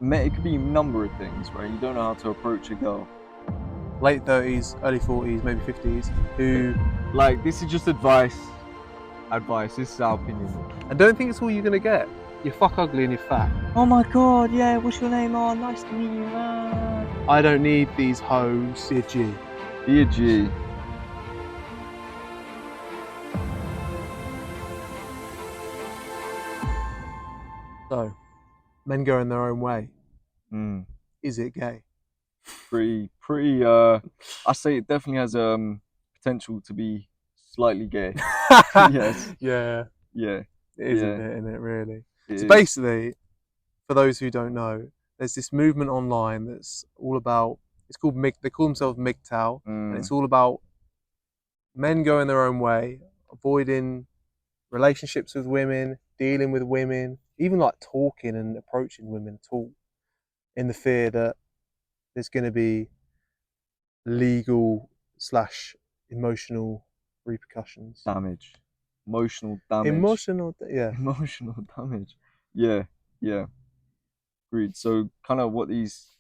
It could be a number of things, right? You don't know how to approach a girl. Late 30s, early 40s, maybe 50s, who... Like, this is just advice. This is our opinion. And don't think it's all you're going to get. You're fuck ugly and you're fat. Oh my god, yeah, what's your name? Oh, nice to meet you. I don't need these hoes. Dear G. Dear G. So, men going their own way. Mm. Is it gay? Pretty, I say it definitely has potential to be slightly gay. Yes. Yeah. Yeah. It is Yeah. a bit, isn't it, really? It So is. basically, for those who don't know, there's this movement online that's all about, it's called they call themselves MGTOW, and it's all about men going their own way, avoiding relationships with women, dealing with women, even like talking and approaching women at all, in the fear that there's going to be legal / emotional repercussions. Damage. Emotional damage. Yeah. Emotional damage. Yeah. Agreed. So kind of what these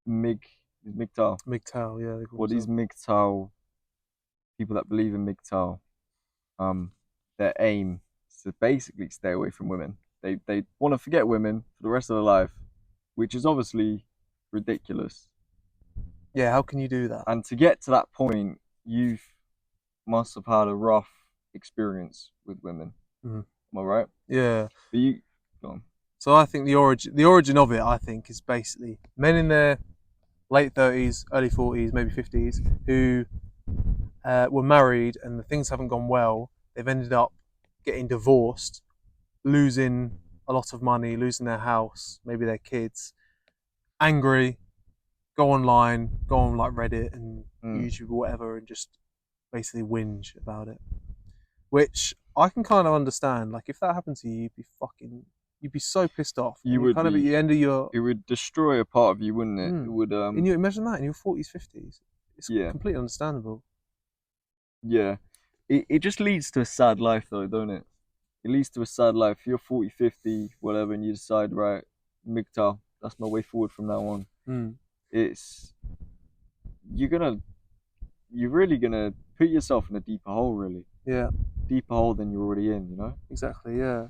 MGTOW. MGTOW, yeah. What these MGTOW people that believe in MGTOW, their aim is to basically stay away from women. They want to forget women for the rest of their life, which is obviously ridiculous. Yeah, how can you do that? And to get to that point, you must have had a rough experience with women. Am I right? Yeah. But you go on. So I think the origin of it, I think, is basically men in their late 30s, early 40s, maybe 50s, who were married and the things haven't gone well. They've ended up getting divorced, losing a lot of money, losing their house, maybe their kids, angry, go online, go on like Reddit and YouTube or whatever, and just basically whinge about it. Which I can kind of understand. Like if that happened to you, you'd be so pissed off. You would kind of at the end of your. It would destroy a part of you, wouldn't it? It would. And you imagine that in your 40s, 50s. It's completely understandable. Yeah. It just leads to a sad life though, don't it? It leads to a sad life. You're 40, 50, whatever, and you decide, right, MGTOW, that's my way forward from now on. It's you're really gonna put yourself in a deeper hole, really. Yeah. Deeper hole than you're already in, you know? Exactly, yeah.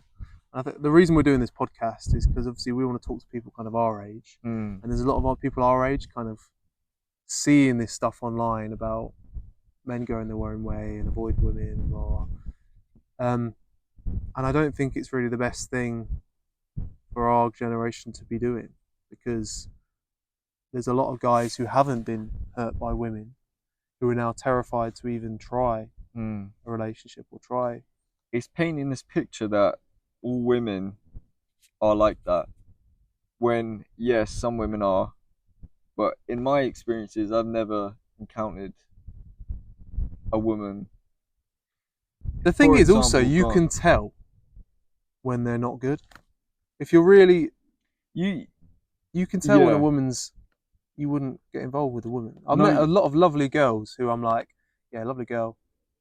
I think the reason we're doing this podcast is because obviously we want to talk to people kind of our age. And there's a lot of our people our age kind of seeing this stuff online about men going their own way and avoid women and blah. And I don't think it's really the best thing for our generation to be doing, because there's a lot of guys who haven't been hurt by women who are now terrified to even try a relationship or try. It's painting this picture that all women are like that, when yes, some women are, but in my experiences I've never encountered a woman. The thing is also, you can tell when they're not good. If you're really, you can tell when a woman's, you wouldn't get involved with a woman. I've met a lot of lovely girls who I'm like, yeah, lovely girl,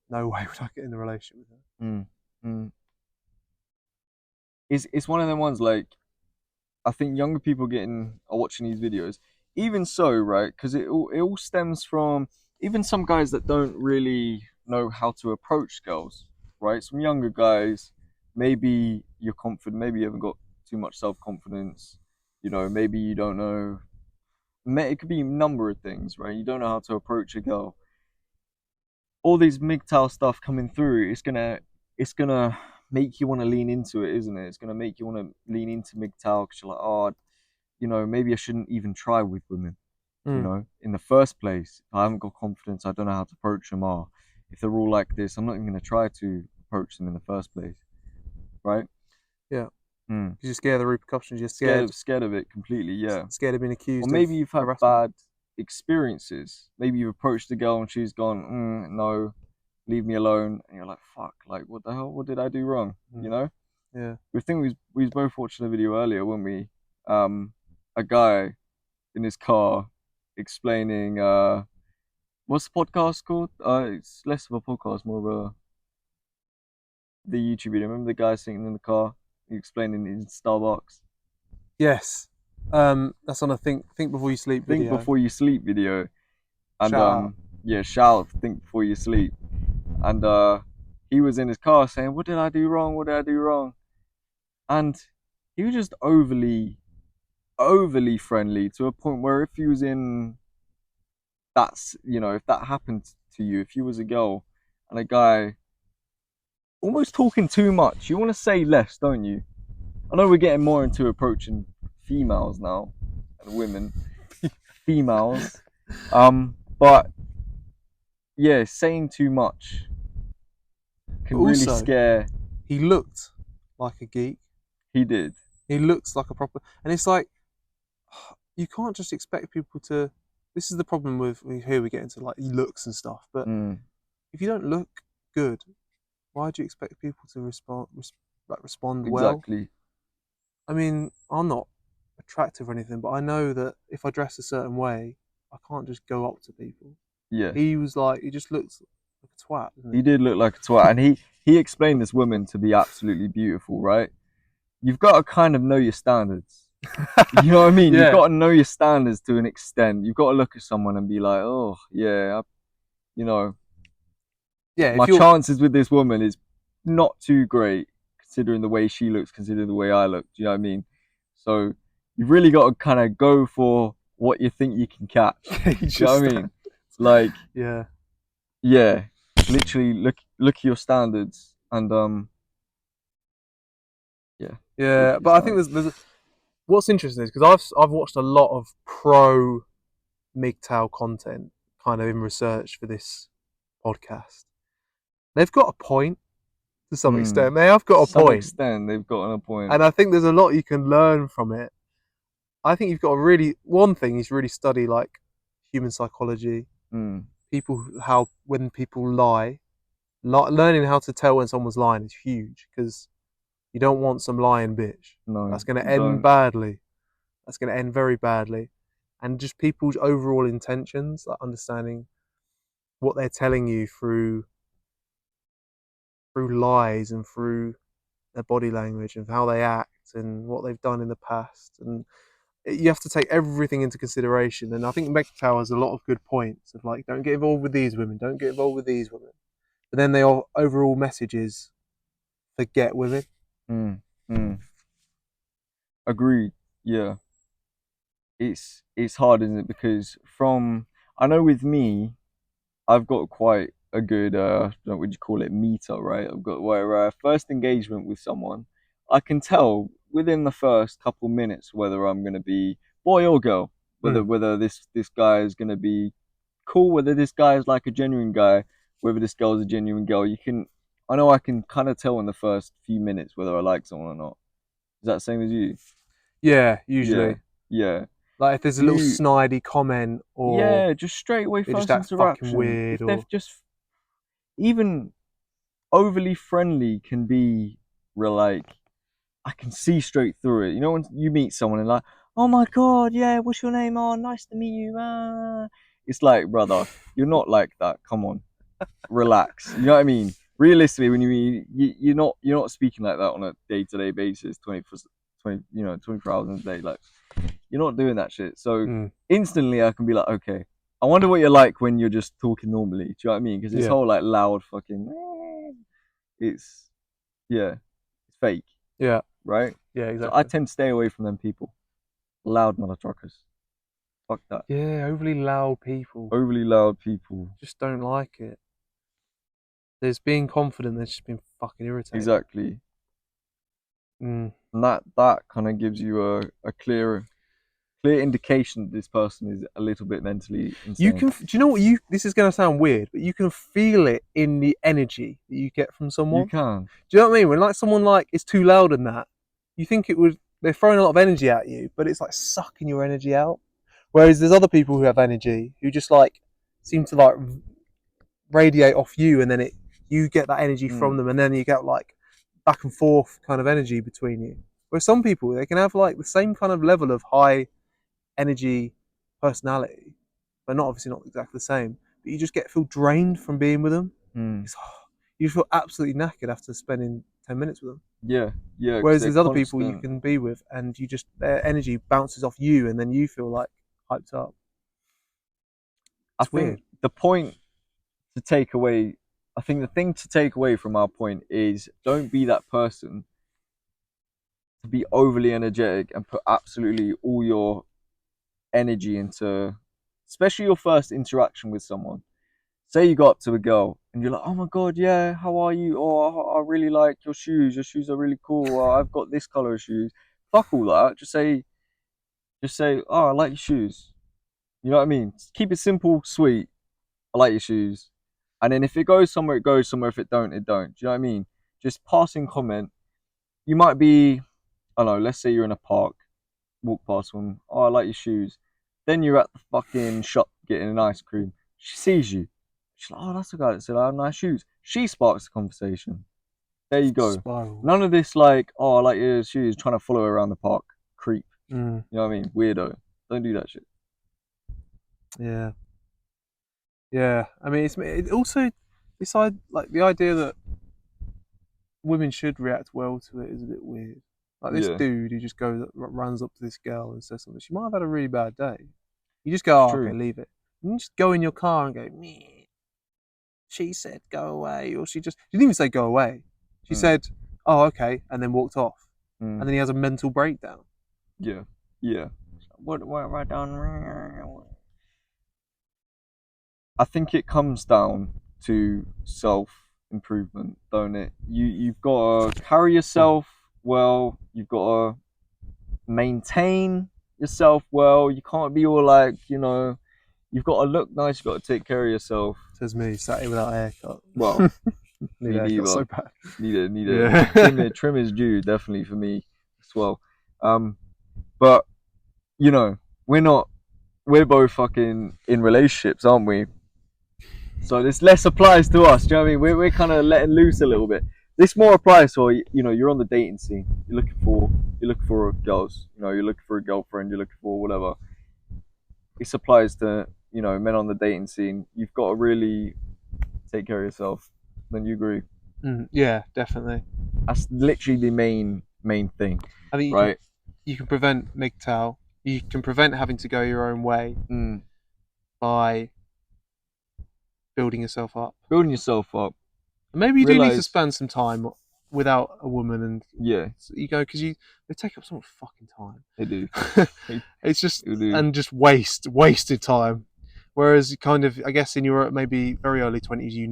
no way would I get in a relationship with her. It's one of them ones, like, I think younger people are watching these videos. Even so, right? Because it all stems from even some guys that don't really know how to approach girls, right? Some younger guys, maybe you're confident, maybe you haven't got too much self-confidence, you know, maybe you don't know. It could be a number of things, right? You don't know how to approach a girl. All these MGTOW stuff coming through, it's gonna make you want to lean into it, isn't it? It's gonna make you want to lean into MGTOW because you're like, oh, you know, maybe I shouldn't even try with women. You know, in the first place, if I haven't got confidence, I don't know how to approach them. Or if they're all like this, I'm not even gonna try to approach them in the first place, right? Yeah. You're scared of the repercussions. You're scared of it completely. Yeah. Scared of being accused. Or maybe you've had bad experiences. Maybe you've approached a girl and she's gone, no, leave me alone, and you're like, fuck, like what the hell? What did I do wrong? You know? Yeah. We think we was both watching a video earlier, weren't we? A guy in his car explaining what's the podcast called? It's less of a podcast, more of the YouTube video. Remember the guy sitting in the car explaining in Starbucks? Yes. That's on a think before you sleep Think video. Before You Sleep video, and Shout out. yeah, shout out to Think Before You Sleep, and he was in his car saying, "What did I do wrong? What did I do wrong?" And he was just overly friendly to a point where if he was in that's if that happened to you, if you was a girl and a guy almost talking too much, you want to say less, don't you? I know we're getting more into approaching females now and women, females, but yeah, saying too much But can really also, scare. he looked like a geek. He did. He looks like a proper, and it's like you can't just expect people to. This is the problem with here we get into like looks and stuff. But Mm, if you don't look good, why do you expect people to respond well? exactly. I mean, I'm not attractive or anything, but I know that if I dress a certain way, I can't just go up to people. Yeah, He was like, he just looks like a twat, he doesn't did look like a twat, and he explained this woman to be absolutely beautiful, right? You've got to kind of know your standards. he? You know what I mean? You've Yeah, got to know your standards to an extent. You've got to look at someone and be like, oh yeah, you know, yeah. my If you're, chances with this woman is not too great considering the way she looks, considering the way I look. Do you know what I mean? So you've really got to kind of go for what you think you can catch. you Do you know just, what I mean? Like, yeah, yeah, literally look at your standards and yeah, look at yeah. your But I think standards. what's interesting is because I've watched a lot of pro MGTOW content, kind of in research for this podcast. They've got a point to some Mm. extent. They have To got a some point, extent, they've gotten a point. and I think there's a lot you can learn from it. I think you've got to really one thing is really study like human psychology, Mm. people how when people lie, learning how to tell when someone's lying is huge because you don't want some lying bitch. No, That's going to you end don't. badly. That's going to end very badly. And just people's overall intentions, like understanding what they're telling you through lies and through their body language and how they act and what they've done in the past. And you have to take everything into consideration. And I think MGTOW has a lot of good points of like, don't get involved with these women, don't get involved with these women. But then the overall message is forget women. Mm. Mm. Agreed. Yeah, it's hard, isn't it? Because from I know with me, I've got quite a good what would you call it, meter, right? I've got where first engagement with someone, I can tell within the first couple minutes whether I'm gonna be boy or girl, Mm. whether this guy is gonna be cool, whether this guy is like a genuine guy, whether this girl is a genuine girl. I know I can kind of tell in the first few minutes whether I like someone or not. Is that the same as you? Yeah, Yeah, usually. yeah. Like if there's a Do little you? snidey comment or Yeah, just straight away they just first act fucking interaction. weird If they've or just even overly friendly can be real like I can see straight through it. You know when you meet someone and like, oh my god, yeah, what's your name? Oh, nice to meet you. It's like, brother, you're not like that. Come on, relax. You know what I mean? Realistically, when you mean you're not speaking like that on a day to day basis, 24 hours in a day. Like you're not doing that shit. So mm, instantly, I can be like, okay, I wonder what you're like when you're just talking normally. Do you know what I mean? Because this yeah, whole like loud fucking, it's yeah, it's fake, yeah, right? yeah, So I exactly. tend to stay away from them people. Loud mother truckers. Fuck that. Yeah, overly loud people Overly loud people. just don't like it. There's being confident, there's just being fucking irritating. Exactly. Mm. And that kind of gives you a clear indication that this person is a little bit mentally You insane. can, do you know what this is going to sound weird, but you can feel it in the energy that you get from You someone. can. Do you know what I mean? When like someone like is too loud and that, you think they're throwing a lot of energy at you, but it's like sucking your energy out. Whereas there's other people who have energy who just like seem to like radiate off you, and then you get that energy from Mm, them, and then you get like back and forth kind of energy between you. Whereas some people they can have like the same kind of level of high energy personality, but not obviously not exactly the same. But you just feel drained from being with them. mm. It's, you feel absolutely knackered after spending 10 minutes with them. Yeah, yeah, because Whereas they're there's other people you constant. can be with, and you just their energy bounces off you, and then you feel like hyped up. I It's weird. think the point to take away, I think the thing to take away from our point is don't be that person to be overly energetic and put absolutely all your energy into, especially your first interaction with someone. Say you go up to a girl and you're like, "Oh my god, yeah, how are you? Oh, I really like your shoes. Your shoes are really cool. I've got this color of shoes." Fuck all that. Just say, "Oh, I like your shoes." You know what I mean? Keep it simple, sweet. I like your shoes. And then if it goes somewhere, it goes somewhere. If it don't, it don't. Do you know what I mean? Just passing comment. You might be, I don't know, let's say you're in a park, walk past one. Oh, I like your shoes. Then you're at the fucking shop getting an ice cream. She sees you. She's like, oh, that's the guy that said I have nice shoes. She sparks the conversation. There you go. Spirals. None of this like, oh, I like your shoes, trying to follow her around the park. Creep. Mm, You know what I mean? Weirdo. Don't do that shit. yeah, yeah. I mean, it also beside like the idea that women should react well to it is a bit weird. Like this Yeah, dude who just goes runs up to this girl and says something. She might have had a really bad day. You just go, it's oh, okay, true. leave it. You just go in your car and go, meh. She said go away, or she didn't even say go away. She Mm, said, oh, okay, and then walked off. And mm, then he has a mental breakdown. yeah, yeah. What right down? I think it comes down to self improvement, don't it? You've got to carry yourself well. You've got to maintain yourself well. You can't be all like, you've got to look nice. You've got to take care of yourself. Says me, sat here without a haircut. Well, Need me a haircut neither. so bad. Need a Yeah. trim is due definitely for me as well. But you know, we're not. We're both fucking in relationships, aren't we? So this less applies to us. Do you know what I mean? We're kind of letting loose a little bit. This more applies for you're on the dating scene. You're looking for girls. You're looking for a girlfriend. You're looking for whatever. This applies to men on the dating scene. You've got to really take care of yourself. Then you agree? Yeah, definitely. That's literally the main thing, I think right? you can prevent MGTOW. You can prevent having to go your own way Mm. by building yourself up. Building yourself up. Maybe you do need to Realize, spend some time without a woman, and yeah, you go because they take up so much fucking they do. time. They, It's just they do. and just wasted time. Whereas kind of, I guess in your maybe very early 20s, you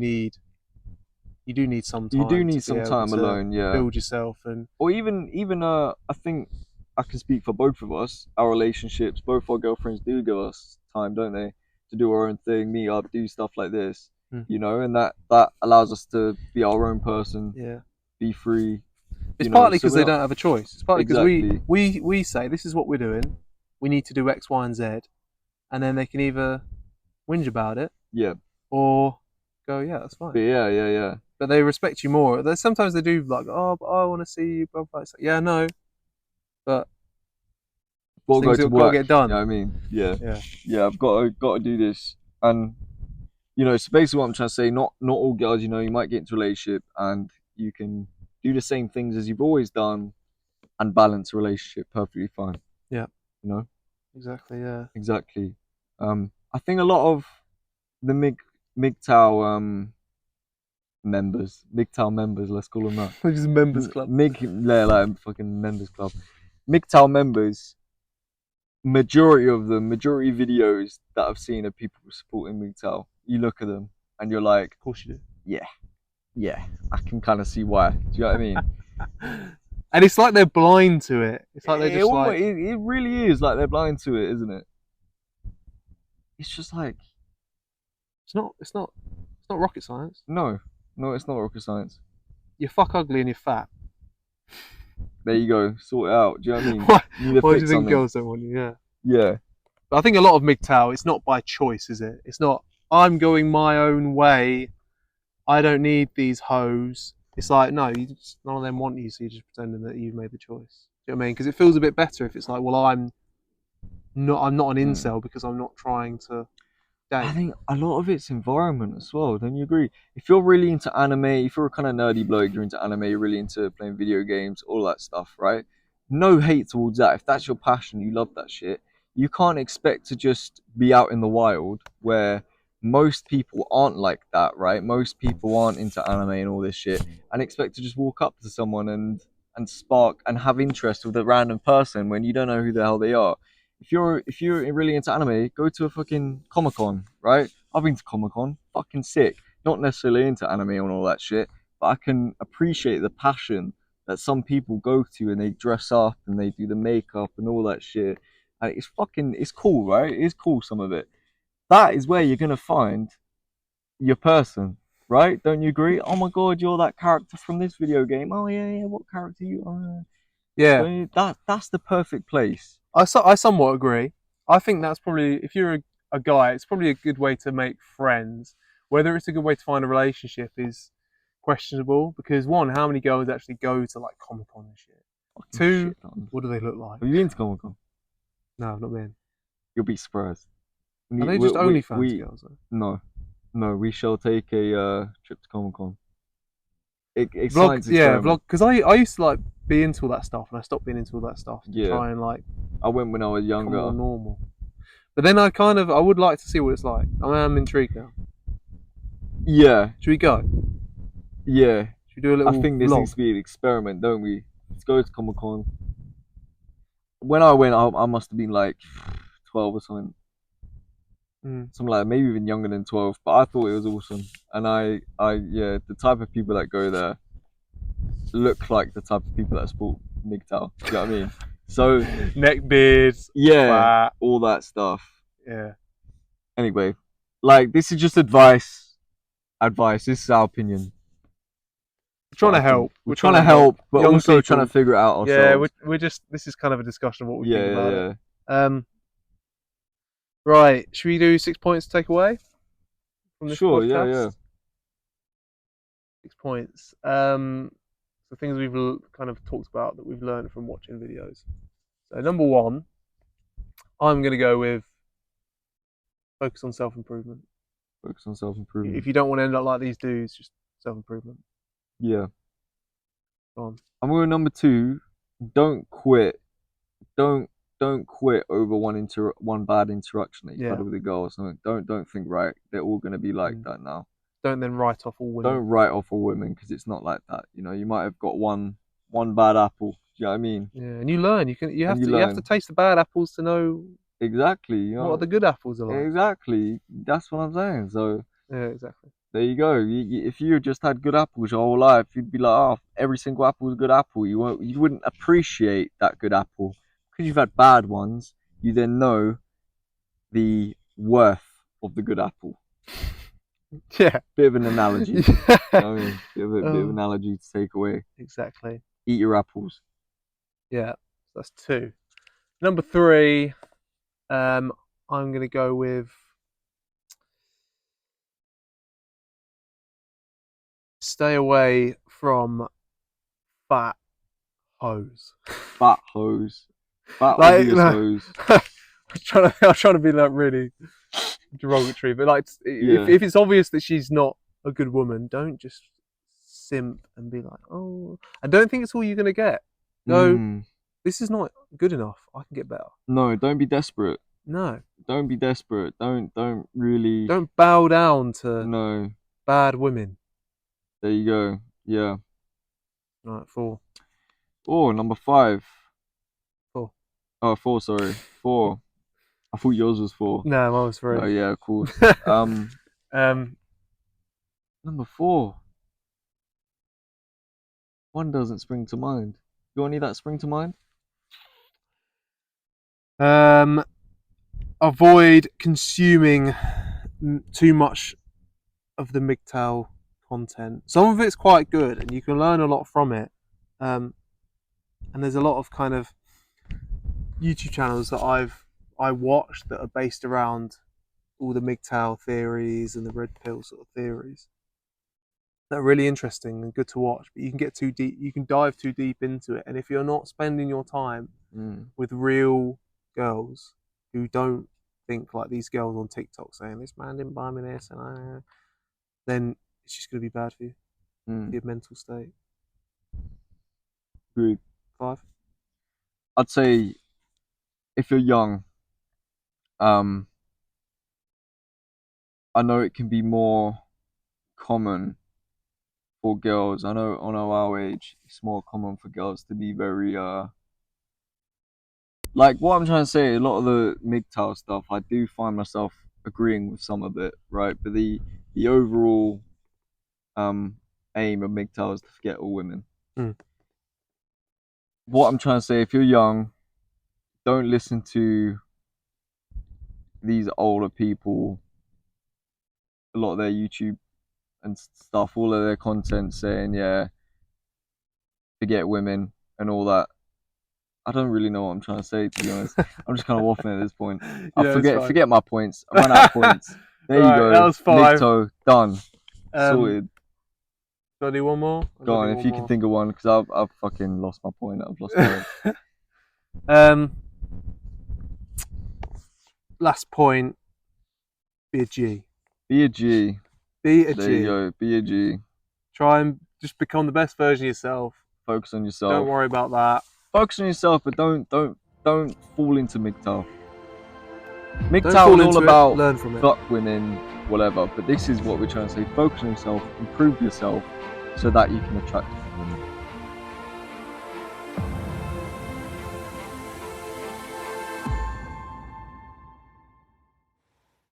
do need some You do time to need be some able time to alone, yeah. build yourself and Or even I think I can speak for both of us. Our relationships, both our girlfriends do give us time, don't they, to do our own thing, meet up, do stuff like this, Hmm. and that allows us to be our own person, yeah. be free, It's partly So because we're they not don't have a choice. It's partly because exactly, we say this is what we're doing. We need to do X, Y, and Z, and then they can either whinge about it yeah, or go, yeah, that's but fine. yeah. But they respect you more. Sometimes they do like, oh, but I want to see you. Blah, blah. It's like, yeah, no, but Gotta go things to have got to work. get You know what done. I mean? Yeah, Yeah. yeah. I've got to do this, and so basically what I'm trying to say, not all girls, you might get into a relationship and you can do the same things as you've always done and balance a relationship perfectly fine. Yeah. You know, Exactly. Yeah. exactly. I think a lot of the MGTOW MGTOW members, let's call them that. Which is a members club. Yeah, like fucking members club. MGTOW members, majority videos that I've seen of people supporting MGTOW, you look at them and you're like, Of course you yeah, yeah, I can kind of see why. Do you know what I mean? do. And it's like they're blind to it. It's like they're It, just like it really is like they're blind to it, isn't it? It's just like, it's not rocket science. no, no, it's not rocket science. You're fuck ugly and you're fat. There you go, sort it out. Do you know what I mean? Why? You need to Why do you fix think something. girls don't want you? Yeah. Yeah, But I think a lot of MGTOW, it's not by choice, is it? It's not, I'm going my own way. I don't need these hoes. It's like, no, none of them want you, so you're just pretending that you've made the choice. Do you know what I mean? Because it feels a bit better if it's like, well, I'm not an mm. incel because I'm not trying to. I day. think a lot of it's environment as well. Don't you agree? If you're really into anime, if you're a kind of nerdy bloke, you're into anime, you're really into playing video games, all that stuff, right? No hate towards that. If that's your passion, you love that shit. You can't expect to just be out in the wild where most people aren't like that, right? Most people aren't into anime and all this shit, and expect to just walk up to someone and spark and have interest with a random person when you don't know who the hell they are. If you're really into anime, go to a fucking Comic Con, right? I've been to Comic Con, fucking sick. Not necessarily into anime and all that shit, but I can appreciate the passion that some people go to and they dress up and they do the makeup and all that shit. And it's cool, right? It is cool, some of it. That is where you're gonna find your person, right? Don't you agree? Oh my god, you're that character from this video game. Oh yeah, yeah. What character you? Yeah, Don't you, that's the perfect place. I somewhat agree. I think that's probably, if you're a guy, it's probably a good way to make friends. Whether it's a good way to find a relationship is questionable because one, how many girls actually go to like Comic Con and shit? Fucking Two, shit on. what do they look like? Have you been to Comic Con? No, not been. You'll be surprised. Are We, they we, just we, OnlyFans we girls though? no, no. We shall take a trip to Comic Con. A Vlog, science yeah, experiment. vlog. Because I used to like be into all that stuff, and I stopped being into all that stuff to Yeah, try and like I went when I was become more younger. normal. But then I would like to see what it's like. I am intrigued now. Yeah, Should we go? yeah. Should we do a I little think this needs vlog? to be an experiment, don't we? Let's go to Comic Con. When I went, I must have been like 12 or something, Mm. something like that, maybe even younger than 12. But I thought it was awesome, and yeah, the type of people that go there look like the type of people that support MGTOW. Do you know what I mean? So Neck beards, yeah, fat. all that stuff. Yeah. Anyway, like this is just advice. Advice. This is our opinion. We're But trying I to think help. we're We're trying trying to to help help, but young also trying to people. figure it out Yeah, ourselves. we're just. This is kind of a discussion of what we Yeah, think yeah, about it. yeah. Right. Should we do 6 points to take away from this Sure, yeah, yeah. podcast? 6 points. The things we've kind of talked about that we've learned from watching videos. So number one, I'm going to go with focus on self improvement. Focus on self improvement. If you don't want to end up like these dudes, just self improvement. Yeah. Go on. I'm going number two. Don't quit. Don't don't quit over one bad interaction that you've had Yeah. with a girl or something. Don't think right. They're all gonna be like Mm. that now. Don't then write off all women. Don't write off all women because it's not like that. You know, you might have got one bad apple. Do you know what I mean? Yeah, and you learn. And you You have to learn taste the bad apples to know exactly. You what know the good apples are like. exactly. That's what I'm saying. So Yeah, exactly. there you go. If you just had good apples your whole life, you'd be like, oh, every single apple is a good apple. You wouldn't appreciate that good apple because you've had bad ones. You then know the worth of the good apple. Yeah. Bit of an analogy. You know what I mean? Bit of Oh, analogy to take away. exactly. Eat your apples. Yeah. That's two. Number three, I'm going to go with stay away from fat hoes. Fat hose. Fat Like, obvious hose. I'm trying to be like really derogatory, but like Yeah. if it's obvious that she's not a good woman, don't just simp and be like, oh, I don't think it's all you're gonna get. Go, Mm. this is not good enough. I can get better. No, don't be desperate. No, Don't be desperate. Don't really. don't bow down to No. bad women. There you go. Yeah. Right, four. Oh, number five. Four. Oh, four. Sorry, four. I thought yours was four. No, I was No, three. yeah, of course. um, Number four. One doesn't spring to mind. You got any that spring to mind? um, avoid consuming too much of the MGTOW content. Some of it's quite good, and you can learn a lot from it. And there's a lot of kind of YouTube channels that I watched that are based around all the MGTOW theories and the red pill sort of theories. They're really interesting and good to watch, but you can get too deep. You can dive too deep into it, and if you're not spending your time with real girls who don't think like these girls on TikTok saying this man didn't buy me this, and then it's just going to be bad for you, your mental state. Agreed. 5. I'd say if you're young, I know it can be more common for girls. I know on our age, it's more common for girls to be very like what I'm trying to say. A lot of the MGTOW stuff, I do find myself agreeing with some of it, right? But the overall aim of MGTOW is to forget all women. What I'm trying to say, if you're young, don't listen to these older people. A lot of their YouTube and stuff, all of their content saying, yeah, forget women and all that. I don't really know what I'm trying to say, to be honest. I'm just kind of waffling at this point. I forget my points. I ran out of points. There you go. That was 5. MGTOW, done. Sorted. Got to do one more? Go on, if you can think of one, because I've fucking lost my point. I've lost my head. Last point. Be a G. Be a G. Be a There G. you go. Be a G. Try and just become the best version of yourself. Focus on yourself. Don't worry about that. Focus on yourself, but don't fall into MGTOW. MGTOW is all about learn from it. Fuck women, whatever. But this is what we're trying to say. Focus on yourself, improve yourself, so that you can attract women.